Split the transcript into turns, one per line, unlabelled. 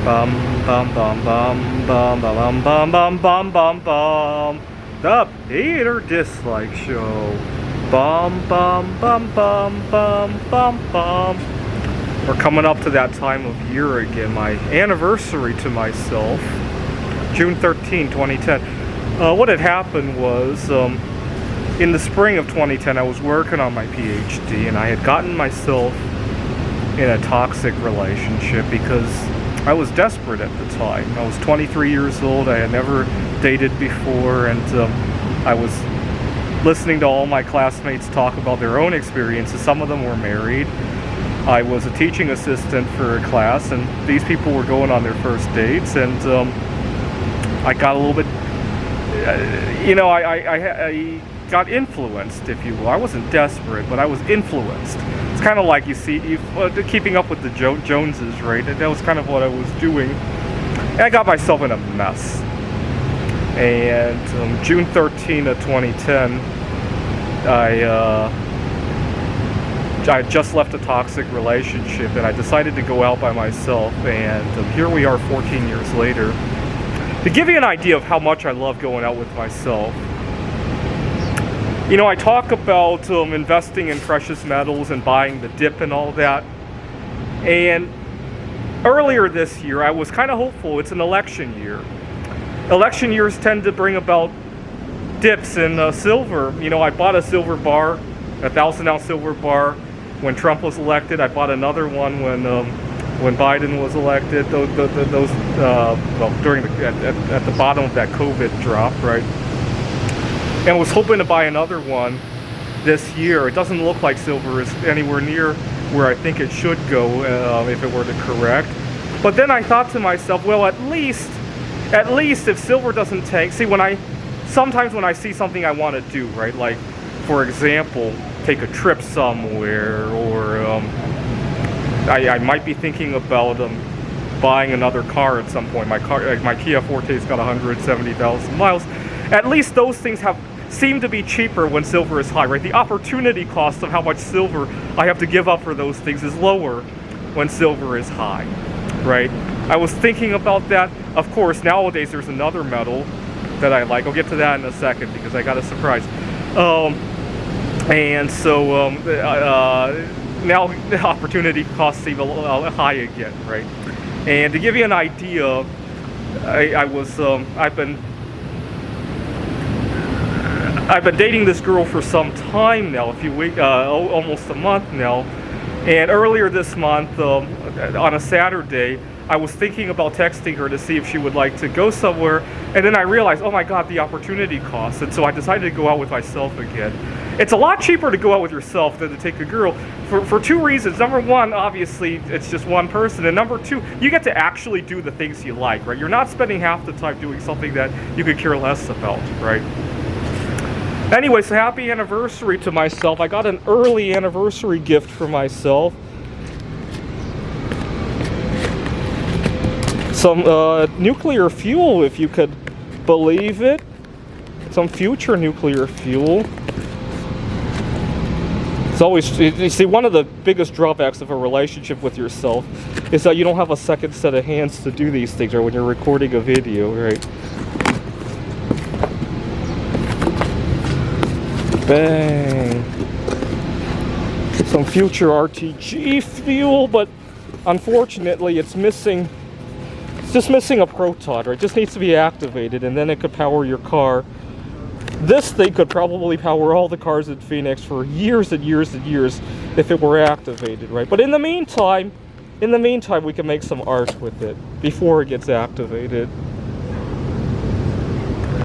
Bum bum bum bum bum bum bum bum bum bum bum. The Peter Dislike Show. Bum bum bum bum bum bum bum. We're coming up to that time of year again. My anniversary to myself, June 13, 2010. What had happened was, in the spring of 2010, I was working on my PhD, and I had gotten myself in a toxic relationship because I was desperate at the time. I was 23 years old. I had never dated before, and I was listening to all my classmates talk about their own experiences. Some of them were married. I was a teaching assistant for a class, and these people were going on their first dates, and I got a little bit, I got influenced, if you will. I wasn't desperate, but I was influenced. It's kind of like keeping up with the Joneses, right? That was kind of what I was doing. And I got myself in a mess. And June 13 of 2010, I had just left a toxic relationship, and I decided to go out by myself. And here we are 14 years later. To give you an idea of how much I love going out with myself, I talk about investing in precious metals and buying the dip and all that. And earlier this year, I was kind of hopeful. It's an election year. Election years tend to bring about dips in silver. I bought a silver bar, a 1,000-ounce silver bar, when Trump was elected. I bought another one when Biden was elected. Those at the bottom of that COVID drop, right? And was hoping to buy another one this year. It doesn't look like silver is anywhere near where I think it should go if it were to correct. But then I thought to myself, well, at least if silver doesn't tank. See, sometimes when I see something I want to do, right? Like, for example, take a trip somewhere, or I might be thinking about buying another car at some point. My Kia Forte's got 170,000 miles. At least those things seem to be cheaper when silver is high, right? The opportunity cost of how much silver I have to give up for those things is lower when silver is high, right? I was thinking about that. Of course, nowadays there's another metal that I like. I'll get to that in a second because I got a surprise. And so now the opportunity costs seem a little high again, right? And to give you an idea, I've been dating this girl for some time now, almost a month now. And earlier this month, on a Saturday, I was thinking about texting her to see if she would like to go somewhere. And then I realized, oh my God, the opportunity cost. And so I decided to go out with myself again. It's a lot cheaper to go out with yourself than to take a girl for two reasons. Number one, obviously, it's just one person. And number two, you get to actually do the things you like, right? You're not spending half the time doing something that you could care less about, right? Anyway, so happy anniversary to myself. I got an early anniversary gift for myself. Some nuclear fuel, if you could believe it. Some future nuclear fuel. It's always, you see, one of the biggest drawbacks of a relationship with yourself is that you don't have a second set of hands to do these things, or when you're recording a video, right? Bang. Some future RTG fuel, but unfortunately it's just missing a proton, right? It just needs to be activated, and then it could power your car. This thing could probably power all the cars in Phoenix for years and years and years if it were activated, right? But in the meantime, we can make some art with it before it gets activated.